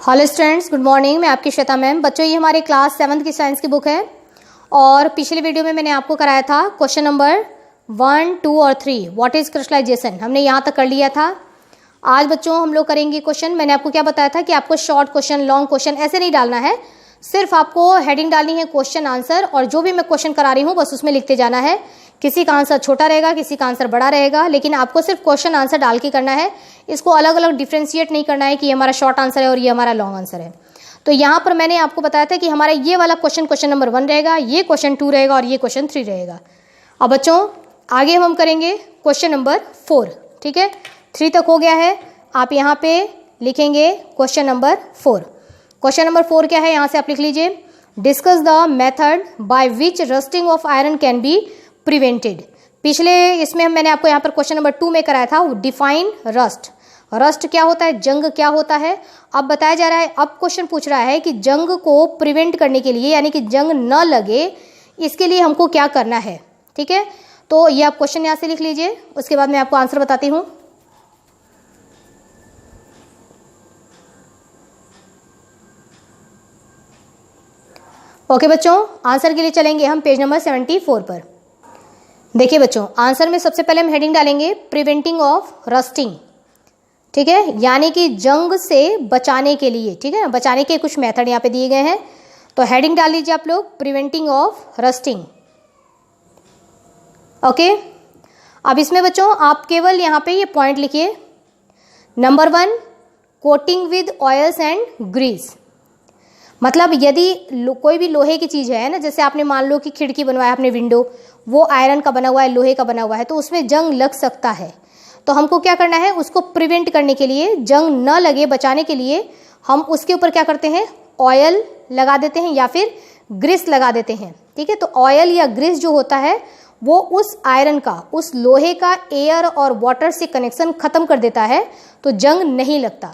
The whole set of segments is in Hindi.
Hello students, good morning. मैं आपकी श्वेता मैम। बच्चों, ये हमारे क्लास 7 की साइंस की बुक है और पिछले वीडियो में मैंने आपको कराया था क्वेश्चन नंबर 1, 2 और 3 व्हाट इज क्रिस्टलाइजेशन। हमने यहाँ तक कर लिया था। आज बच्चों हम लोग करेंगे क्वेश्चन। मैंने आपको क्या बताया था कि आपको शॉर्ट क्वेश्चन, लॉन्ग क्वेश्चन ऐसे नहीं डालना है, सिर्फ आपको हेडिंग डालनी है क्वेश्चन आंसर, और जो भी मैं क्वेश्चन करा रही हूँ बस उसमें लिखते जाना है। किसी का आंसर छोटा रहेगा, किसी का आंसर बड़ा रहेगा, लेकिन आपको सिर्फ क्वेश्चन आंसर डाल के करना है। इसको अलग अलग डिफ्रेंशिएट नहीं करना है कि ये हमारा शॉर्ट आंसर है और ये हमारा लॉन्ग आंसर है। तो यहाँ पर मैंने आपको बताया था कि हमारा ये वाला क्वेश्चन नंबर 1 रहेगा, ये क्वेश्चन 2 रहेगा और ये क्वेश्चन 3 रहेगा। अब बच्चों आगे हम करेंगे क्वेश्चन नंबर 4। ठीक है, 3 तक हो गया है। आप यहाँ पे लिखेंगे क्वेश्चन नंबर 4। क्वेश्चन नंबर 4 क्या है, यहाँ से आप लिख लीजिए, discuss the method by which rusting of iron can be prevented. पिछले इसमें मैंने आपको यहाँ पर क्वेश्चन नंबर 2 में कराया था डिफाइन रस्ट। रस्ट क्या होता है, जंग क्या होता है। अब बताया जा रहा है, अब क्वेश्चन पूछ रहा है कि जंग को प्रिवेंट करने के लिए, यानी कि जंग न लगे, इसके लिए हमको क्या करना है। ठीक है, तो ये आप क्वेश्चन यहाँ से लिख लीजिए, उसके बाद मैं आपको आंसर बताती हूँ। ओके बच्चों, आंसर के लिए चलेंगे हम पेज नंबर 74 पर। देखिए बच्चों, आंसर में सबसे पहले हम हेडिंग डालेंगे प्रिवेंटिंग ऑफ रस्टिंग। ठीक है, यानी कि जंग से बचाने के लिए। ठीक है, बचाने के कुछ मेथड यहाँ पे दिए गए हैं, तो हेडिंग डाल लीजिए आप लोग, प्रिवेंटिंग ऑफ रस्टिंग। ओके, अब इसमें बच्चों आप केवल यहाँ पे ये पॉइंट लिखिए। Number 1, coating with oils and grease. मतलब यदि कोई भी लोहे की चीज़ है ना, जैसे आपने मान लो कि खिड़की बनवाया आपने, विंडो, वो आयरन का बना हुआ है, लोहे का बना हुआ है, तो उसमें जंग लग सकता है। तो हमको क्या करना है, उसको प्रिवेंट करने के लिए, जंग न लगे बचाने के लिए हम उसके ऊपर क्या करते हैं, ऑयल लगा देते हैं या फिर ग्रीस लगा देते हैं। ठीक है, तो ऑयल या ग्रीस जो होता है वो उस आयरन का, उस लोहे का एयर और वाटर से कनेक्शन खत्म कर देता है, तो जंग नहीं लगता।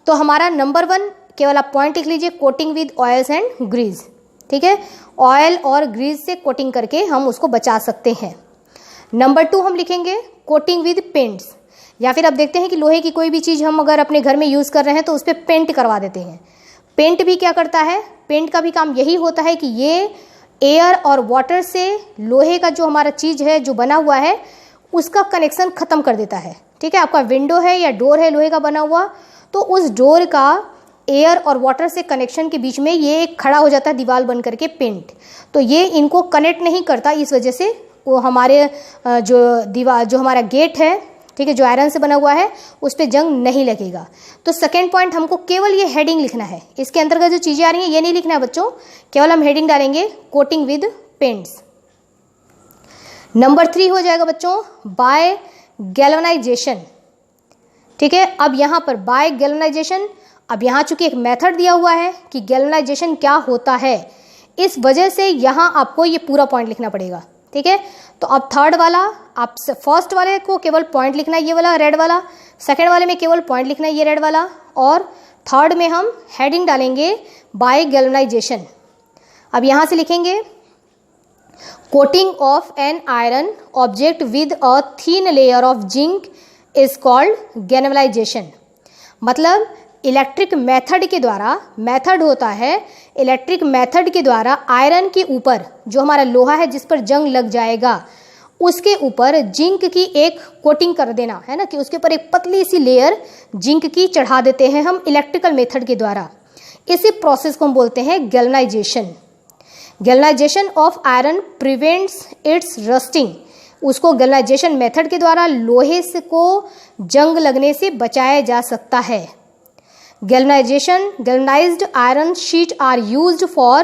तो हमारा नंबर 1 केवल आप पॉइंट लिख लीजिए, coating with oils and grease. ठीक है, ऑयल और ग्रीस से कोटिंग करके हम उसको बचा सकते हैं। नंबर 2 हम लिखेंगे कोटिंग विद पेंट्स, या फिर अब देखते हैं कि लोहे की कोई भी चीज़ हम अगर अपने घर में यूज़ कर रहे हैं तो उस पर पेंट करवा देते हैं। पेंट भी क्या करता है, पेंट का भी काम यही होता है कि ये एयर और वाटर से लोहे का जो हमारा चीज़ है, जो बना हुआ है, उसका कनेक्शन ख़त्म कर देता है। ठीक है, आपका विंडो है या डोर है लोहे का बना हुआ, तो उस डोर का एयर और वाटर से कनेक्शन के बीच में ये एक खड़ा हो जाता है दीवार बन करके पेंट, तो ये इनको कनेक्ट नहीं करता। इस वजह से वो हमारे जो दीवार, जो हमारा गेट है, ठीक है, जो आयरन से बना हुआ है, उस पर जंग नहीं लगेगा। तो सेकेंड पॉइंट हमको केवल ये हेडिंग लिखना है, इसके अंतर्गत जो चीज़ें आ रही हैं ये नहीं लिखना है बच्चों, केवल हम हेडिंग डालेंगे कोटिंग विद पेंट्स। नंबर 3 हो जाएगा बच्चों बाय गैल्वेनाइजेशन। ठीक है, अब यहाँ पर बाय गैल्वेनाइजेशन, अब यहाँ चूंकि एक मेथड दिया हुआ है कि गैल्वेनाइजेशन क्या होता है, इस वजह से यहाँ आपको ये पूरा पॉइंट लिखना पड़ेगा। ठीक है, तो अब थर्ड वाला, आप फर्स्ट वाले को केवल पॉइंट लिखना है ये वाला रेड वाला, सेकंड वाले में केवल पॉइंट लिखना है ये रेड वाला, और थर्ड में हम हेडिंग डालेंगे बाय गैल्वेनाइजेशन। अब यहाँ से लिखेंगे coating of an iron object with a thin layer of zinc is called galvanisation. मतलब इलेक्ट्रिक मेथड के द्वारा, मेथड होता है इलेक्ट्रिक मेथड के द्वारा आयरन के ऊपर, जो हमारा लोहा है जिस पर जंग लग जाएगा, उसके ऊपर जिंक की एक कोटिंग कर देना है ना, कि उसके ऊपर एक पतली सी लेयर जिंक की चढ़ा देते हैं हम इलेक्ट्रिकल मेथड के द्वारा। इसी प्रोसेस को हम बोलते हैं galvanisation. Galvanisation of iron prevents it's rusting. उसको गैल्वेनाइजेशन मेथड के द्वारा लोहे से को जंग लगने से बचाया जा सकता है। Galvanized iron sheet are used for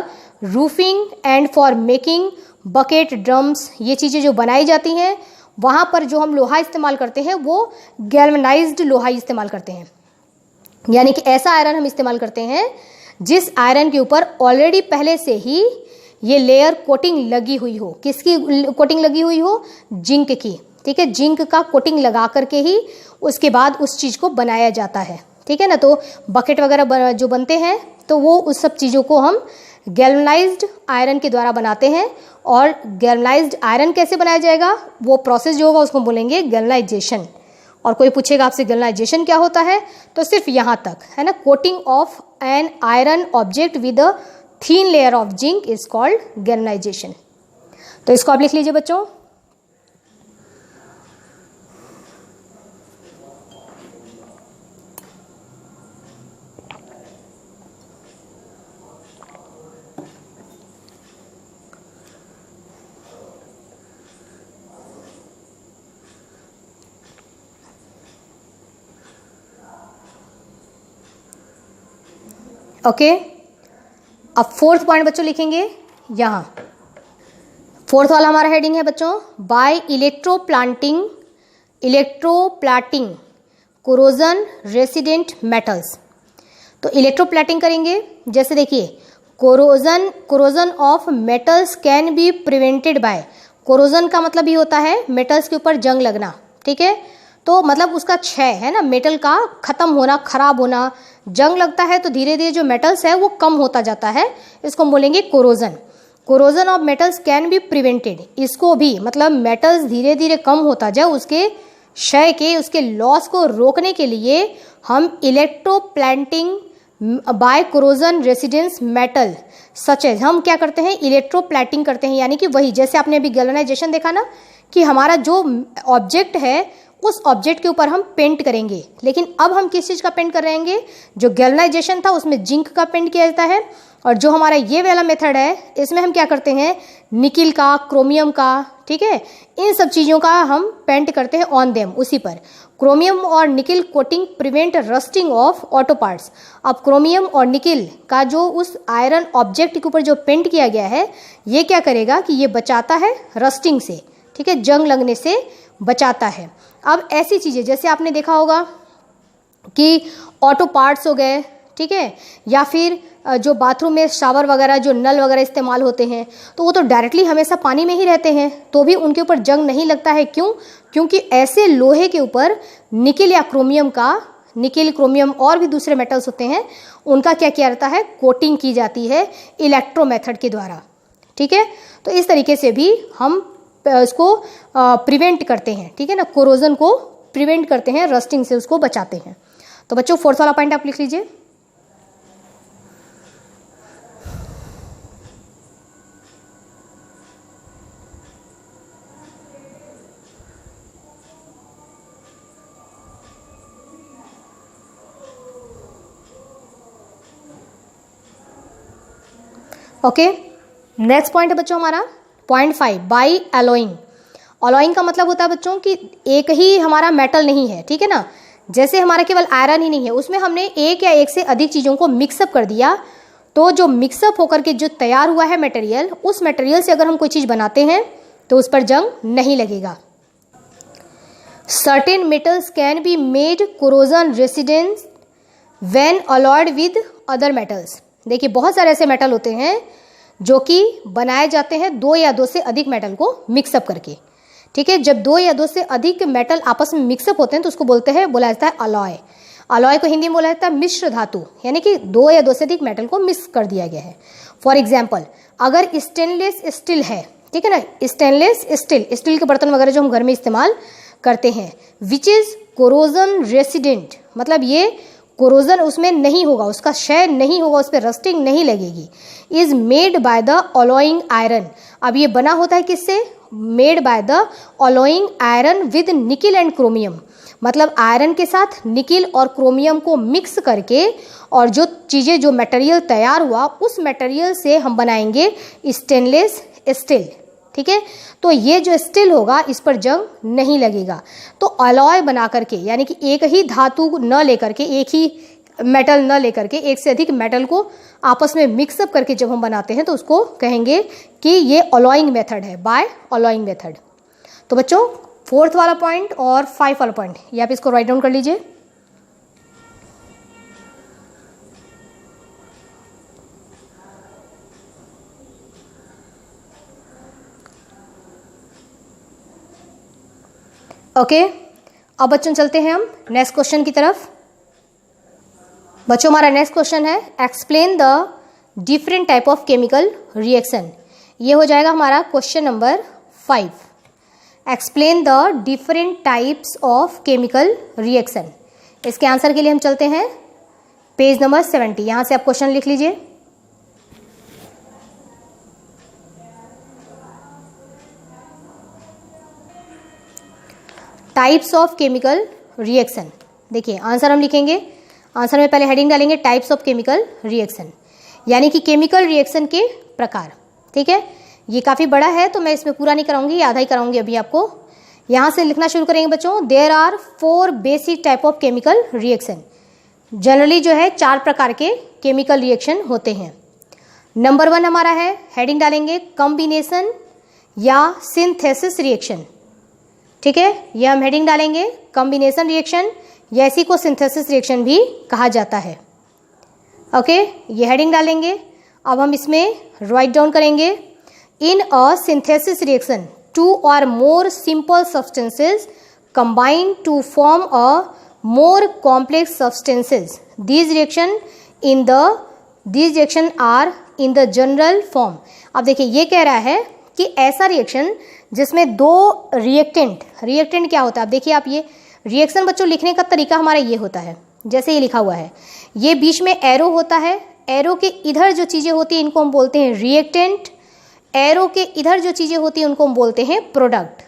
roofing and for making bucket drums। ये चीज़ें जो बनाई जाती हैं, वहाँ पर जो हम लोहा इस्तेमाल करते हैं वो गैल्वेनाइज्ड लोहा इस्तेमाल करते हैं, यानी कि ऐसा आयरन हम इस्तेमाल करते हैं जिस आयरन के ऊपर ऑलरेडी पहले से ही ये लेयर कोटिंग लगी हुई हो। किसकी कोटिंग लगी हुई हो, जिंक की। ठीक है, जिंक का कोटिंग लगा करके ही उसके बाद उस चीज़ को बनाया जाता है। ठीक है ना, तो बकेट वगैरह जो बनते हैं तो वो उस सब चीज़ों को हम गैल्वेनाइज्ड आयरन के द्वारा बनाते हैं। और गैल्वेनाइज्ड आयरन कैसे बनाया जाएगा, वो प्रोसेस जो होगा उसको बोलेंगे गैल्वेनाइजेशन। और कोई पूछेगा आपसे गैल्वेनाइजेशन क्या होता है, तो सिर्फ यहाँ तक है ना। Coating of an iron object with a thin layer of zinc is called galvanisation. तो इसको आप लिख लीजिए बच्चों। ओके, अब फोर्थ पॉइंट बच्चों लिखेंगे यहाँ। फोर्थ वाला हमारा हेडिंग है बच्चों, बाय इलेक्ट्रोप्लाटिंग कोरोजन रेसिडेंट मेटल्स। तो इलेक्ट्रोप्लाटिंग करेंगे, जैसे देखिए corrosion of metals can be prevented by. Corrosion का मतलब ये होता है मेटल्स के ऊपर जंग लगना, ठीक है। तो मतलब उसका क्षय है ना, मेटल का खत्म होना, खराब होना। जंग लगता है तो धीरे धीरे जो मेटल्स है वो कम होता जाता है, इसको हम बोलेंगे corrosion. Corrosion of metals can be prevented, इसको भी मतलब मेटल्स धीरे धीरे कम होता जाए, उसके क्षय के, उसके लॉस को रोकने के लिए हम electroplating by corrosion residence metal such as, हम क्या करते हैं, इलेक्ट्रोप्लाटिंग करते हैं। यानी कि वही जैसे आपने अभी गैल्वेनाइजेशन देखा ना, कि हमारा जो ऑब्जेक्ट है उस ऑब्जेक्ट के ऊपर हम पेंट करेंगे। लेकिन अब हम किस चीज़ का पेंट करेंगे, जो गैल्वेनाइजेशन था उसमें जिंक का पेंट किया जाता है, और जो हमारा ये वाला मेथड है इसमें हम क्या करते हैं, निकिल का, क्रोमियम का, ठीक है, इन सब चीज़ों का हम पेंट करते हैं ऑन देम, उसी पर। क्रोमियम और nickel coating prevent rusting of auto parts. अब क्रोमियम और निकिल का जो उस आयरन ऑब्जेक्ट के ऊपर जो पेंट किया गया है, ये क्या करेगा कि ये बचाता है रस्टिंग से, ठीक है, जंग लगने से बचाता है। अब ऐसी चीज़ें जैसे आपने देखा होगा कि ऑटो पार्ट्स हो गए, ठीक है, या फिर जो बाथरूम में शावर वगैरह, जो नल वगैरह इस्तेमाल होते हैं, तो वो तो डायरेक्टली हमेशा पानी में ही रहते हैं, तो भी उनके ऊपर जंग नहीं लगता है। क्यों? क्योंकि ऐसे लोहे के ऊपर निकिल या क्रोमियम का, निकिल, क्रोमियम और भी दूसरे मेटल्स होते हैं, उनका क्या किया जाता है, कोटिंग की जाती है इलेक्ट्रो मेथड के द्वारा, ठीक है। तो इस तरीके से भी हम इसको प्रिवेंट करते हैं, ठीक है ना, कोरोजन को प्रिवेंट करते हैं, रस्टिंग से उसको बचाते हैं। तो बच्चों फोर्थ वाला पॉइंट आप लिख लीजिए। ओके, नेक्स्ट पॉइंट है बच्चों हमारा पॉइंट 5, बाई अलॉइंग। अलॉइंग का मतलब होता है बच्चों कि एक ही हमारा मेटल नहीं है, ठीक है ना, जैसे हमारा केवल आयरन ही नहीं है, उसमें हमने एक या एक से अधिक चीज़ों को मिक्सअप कर दिया, तो जो मिक्सअप होकर के जो तैयार हुआ है मटेरियल, उस मटेरियल से अगर हम कोई चीज़ बनाते हैं तो उस पर जंग नहीं लगेगा। Certain metals can be made corrosion resident when alloyed with other metals. देखिए बहुत सारे ऐसे मेटल होते हैं जो कि बनाए जाते हैं दो या दो से अधिक मेटल को मिक्सअप करके, ठीक है। जब दो या दो से अधिक मेटल आपस में मिक्सअप होते हैं तो उसको बोला जाता है अलॉय। अलॉय को हिंदी में बोला जाता है मिश्र धातु, यानी कि दो या दो से अधिक मेटल को मिक्स कर दिया गया है। फॉर एग्जाम्पल, अगर स्टेनलेस स्टील है, ठीक है ना, स्टेनलेस स्टील के बर्तन वगैरह जो हम घर में इस्तेमाल करते हैं, विच इज कोरोजन रेसिडेंट, मतलब ये कोरोजन उसमें नहीं होगा, उसका क्षय नहीं होगा, उस पर रस्टिंग नहीं लगेगी। Is made by the alloying iron. अब ये बना होता है किससे, made by the alloying iron with nickel and chromium, मतलब आयरन के साथ निकिल और क्रोमियम को मिक्स करके, और जो चीज़ें, जो मटेरियल तैयार हुआ उस मटेरियल से हम बनाएंगे स्टेनलेस स्टील, ठीक है। तो ये जो स्टील होगा इस पर जंग नहीं लगेगा। तो अलॉय बना करके, यानी कि एक ही धातु न लेकर के, एक ही मेटल न लेकर के एक से अधिक मेटल को आपस में मिक्सअप करके जब हम बनाते हैं तो उसको कहेंगे कि ये अलॉइंग मेथड है, बाय अलॉइंग मेथड। तो बच्चों फोर्थ वाला पॉइंट और 5 वाला पॉइंट ये आप इसको राइट डाउन कर लीजिए। ओके, अब बच्चों चलते हैं हम नेक्स्ट क्वेश्चन की तरफ। बच्चों हमारा नेक्स्ट क्वेश्चन है explain the different type of chemical reaction. ये हो जाएगा हमारा question number 5। Explain the different types of chemical reaction. इसके आंसर के लिए हम चलते हैं पेज नंबर 70। यहां से आप क्वेश्चन लिख लीजिए। Types of chemical reaction. देखिए आंसर हम लिखेंगे, आंसर में पहले हेडिंग डालेंगे टाइप्स ऑफ केमिकल रिएक्शन, यानी कि केमिकल रिएक्शन के प्रकार। ठीक है, ये काफ़ी बड़ा है तो मैं इसमें पूरा नहीं कराऊंगी, आधा ही कराऊंगी अभी आपको। यहाँ से लिखना शुरू करेंगे बच्चों। There are 4 basic type of chemical reaction. Generally जो है 4 प्रकार के केमिकल रिएक्शन होते हैं। नंबर 1 हमारा है, हेडिंग डालेंगे कॉम्बिनेशन या सिंथेसिस रिएक्शन। ठीक है, यह हम हेडिंग डालेंगे कॉम्बिनेशन रिएक्शन, या इसी को सिंथेसिस रिएक्शन भी कहा जाता है। ओके, ये हेडिंग डालेंगे। अब हम इसमें राइट डाउन करेंगे, in a synthesis reaction 2 or more simple substances combine to form a more complex substances. These reaction are in the general form. अब देखिए ये कह रहा है कि ऐसा रिएक्शन जिसमें 2 रिएक्टेंट क्या होता है। अब देखिए आप, ये रिएक्शन बच्चों लिखने का तरीका हमारा ये होता है, जैसे ये लिखा हुआ है, ये बीच में एरो होता है, एरो के इधर जो चीज़ें होती हैं इनको हम बोलते हैं रिएक्टेंट, एरो के इधर जो चीज़ें होती हैं उनको हम बोलते हैं प्रोडक्ट।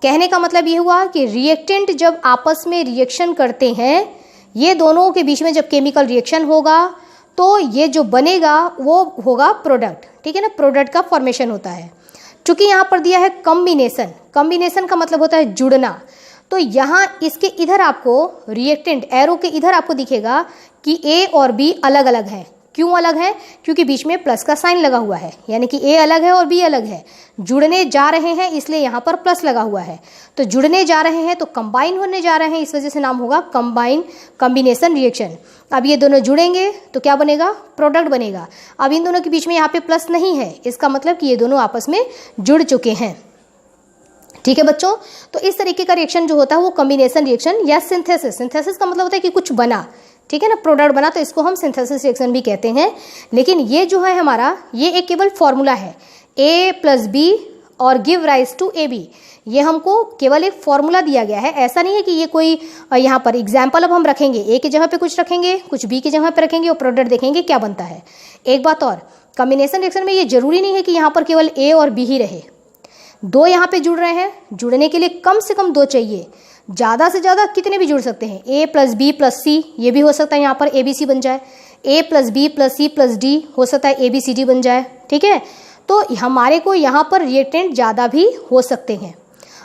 कहने का मतलब ये हुआ कि रिएक्टेंट जब आपस में रिएक्शन करते हैं, ये दोनों के बीच में जब केमिकल रिएक्शन होगा तो ये जो बनेगा वो होगा प्रोडक्ट। ठीक है ना, प्रोडक्ट का फॉर्मेशन होता है। चूंकि यहाँ पर दिया है कॉम्बिनेशन, कॉम्बिनेशन का मतलब होता है जुड़ना, तो यहाँ इसके इधर आपको रिएक्टेंट एरो के इधर आपको दिखेगा कि ए और बी अलग अलग है। क्यों अलग है? क्योंकि बीच में प्लस का साइन लगा हुआ है, यानी कि ए अलग है और बी अलग है। जुड़ने जा रहे हैं इसलिए यहाँ पर प्लस लगा हुआ है, तो जुड़ने जा रहे हैं तो कंबाइन होने जा रहे हैं, इस वजह से नाम होगा कॉम्बिनेशन रिएक्शन। अब ये दोनों जुड़ेंगे तो क्या बनेगा? प्रोडक्ट बनेगा। अब इन दोनों के बीच में यहाँ पे प्लस नहीं है, इसका मतलब कि ये दोनों आपस में जुड़ चुके हैं। ठीक है बच्चों, तो इस तरीके का रिएक्शन जो होता है वो कॉम्बिनेशन रिएक्शन या सिंथेसिस। सिंथेसिस का मतलब होता है कि कुछ बना, ठीक है ना, प्रोडक्ट बना, तो इसको हम सिंथेसिस रिएक्शन भी कहते हैं। लेकिन ये जो है हमारा, ये एक केवल फॉर्मूला है, A + B और गिव राइज टू AB। ये हमको केवल एक फॉर्मूला दिया गया है, ऐसा नहीं है कि ये कोई यहाँ पर एग्जाम्पल अब हम रखेंगे, A की जगह पे कुछ रखेंगे, कुछ B की जगह पे रखेंगे और प्रोडक्ट देखेंगे क्या बनता है। एक बात और, कॉम्बिनेशन रिएक्शन में ये जरूरी नहीं है कि यहाँ पर केवल A और B ही रहे, 2 यहाँ पे जुड़ रहे हैं, जुड़ने के लिए कम से कम 2 चाहिए, ज़्यादा से ज़्यादा कितने भी जुड़ सकते हैं, A + B + C, ये भी हो सकता है यहाँ पर ABC बन जाए, A + B + C + D हो सकता है ABCD बन जाए। ठीक है, तो हमारे को यहाँ पर रिएक्टेंट ज़्यादा भी हो सकते हैं।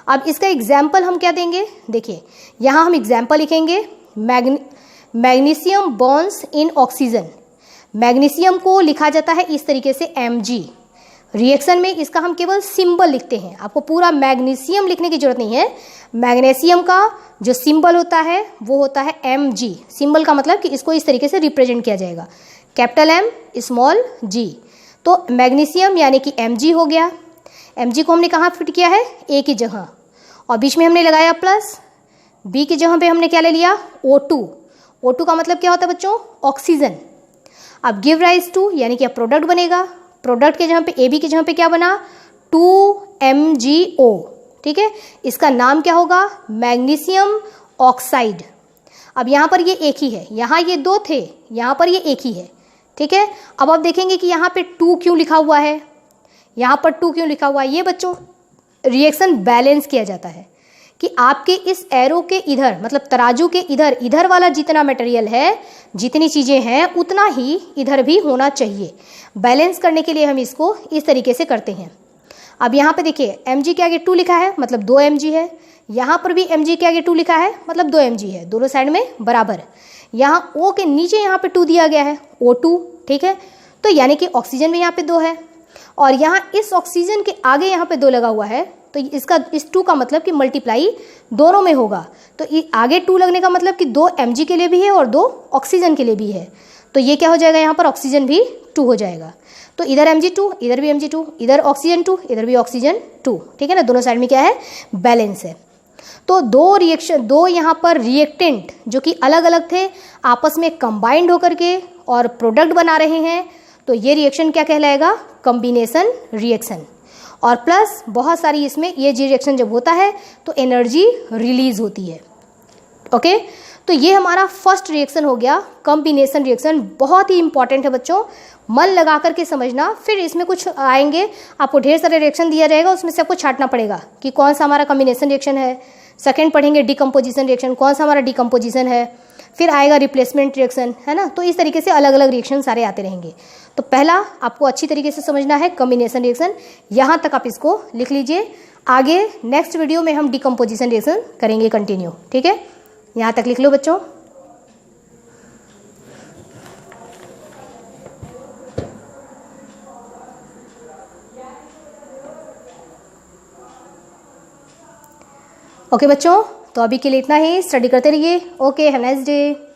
अब इसका एग्जाम्पल हम क्या देंगे, देखिए यहाँ हम एग्जाम्पल लिखेंगे, magnesium bonds in oxygen. Magnesium को लिखा जाता है इस तरीके से Mg। रिएक्शन में इसका हम केवल सिंबल लिखते हैं, आपको पूरा मैग्नीशियम लिखने की जरूरत नहीं है। मैग्नीशियम का जो सिंबल होता है वो होता है Mg। सिंबल का मतलब कि इसको इस तरीके से रिप्रेजेंट किया जाएगा, कैपिटल M स्मॉल g। तो मैग्नीशियम यानी कि Mg हो गया। Mg को हमने कहाँ फिट किया है? A की जगह, और बीच में हमने लगाया प्लस, B की जगह पे हमने क्या ले लिया? O2। O2 का मतलब क्या होता है बच्चों? ऑक्सीजन। अब गिव राइज टू यानी कि अब प्रोडक्ट बनेगा, प्रोडक्ट के जगह पे AB की जगह पे क्या बना? 2MgO। ठीक है, इसका नाम क्या होगा? Magnesium oxide. अब यहाँ पर ये एक ही है, यहाँ ये 2 थे, यहाँ पर ये एक ही है। ठीक है, अब आप देखेंगे कि यहाँ पे 2 क्यों लिखा हुआ है, यहाँ पर 2 क्यों लिखा हुआ है? ये बच्चों रिएक्शन बैलेंस किया जाता है कि आपके इस एरो के इधर, मतलब तराजू के इधर वाला जितना मटेरियल है, जितनी चीज़ें हैं, उतना ही इधर भी होना चाहिए। बैलेंस करने के लिए हम इसको इस तरीके से करते हैं। अब यहाँ पे देखिए Mg के आगे 2 लिखा है, मतलब 2 Mg है। यहाँ पर भी Mg के आगे 2 लिखा है, मतलब 2 Mg है, दोनों साइड में बराबर। यहाँ O के नीचे यहाँ पे 2 दिया गया है, O2। ठीक है, तो यानी कि ऑक्सीजन भी यहाँ पे 2 है, और यहाँ इस ऑक्सीजन के आगे यहाँ पे 2 लगा हुआ है, तो इसका इस 2 का मतलब कि मल्टीप्लाई दोनों में होगा। तो आगे 2 लगने का मतलब कि 2 Mg के लिए भी है और 2 ऑक्सीजन के लिए भी है, तो ये क्या हो जाएगा? यहाँ पर ऑक्सीजन भी 2 हो जाएगा। तो इधर Mg2, इधर भी Mg2, इधर ऑक्सीजन 2, इधर भी ऑक्सीजन 2। ठीक है ना, दोनों साइड में क्या है? बैलेंस है। तो 2 यहाँ पर रिएक्टेंट जो कि अलग अलग थे, आपस में कंबाइंड होकर के और प्रोडक्ट बना रहे हैं, तो ये रिएक्शन क्या कहलाएगा? Combination reaction. और प्लस बहुत सारी इसमें ये रिएक्शन जब होता है तो एनर्जी रिलीज होती है। ओके, तो ये हमारा फर्स्ट रिएक्शन हो गया, कॉम्बिनेशन रिएक्शन। बहुत ही इंपॉर्टेंट है बच्चों, मन लगा करके समझना। फिर इसमें कुछ आएंगे, आपको ढेर सारे रिएक्शन दिया जाएगा, उसमें से आपको छांटना पड़ेगा कि कौन सा हमारा कॉम्बिनेशन रिएक्शन है। सेकंड पढ़ेंगे डिकम्पोजिशन रिएक्शन, कौन सा हमारा डिकम्पोजिशन है। फिर आएगा रिप्लेसमेंट रिएक्शन, है ना। तो इस तरीके से अलग अलग रिएक्शन सारे आते रहेंगे। तो पहला आपको अच्छी तरीके से समझना है कॉम्बिनेशन रिएक्शन, यहाँ तक आप इसको लिख लीजिए। आगे नेक्स्ट वीडियो में हम डिकम्पोजिशन रिएक्शन करेंगे कंटिन्यू, ठीक है। यहाँ तक लिख लो बच्चों। ओके बच्चों, तो अभी के लिए इतना ही, स्टडी करते रहिए। Okay, have a nice day.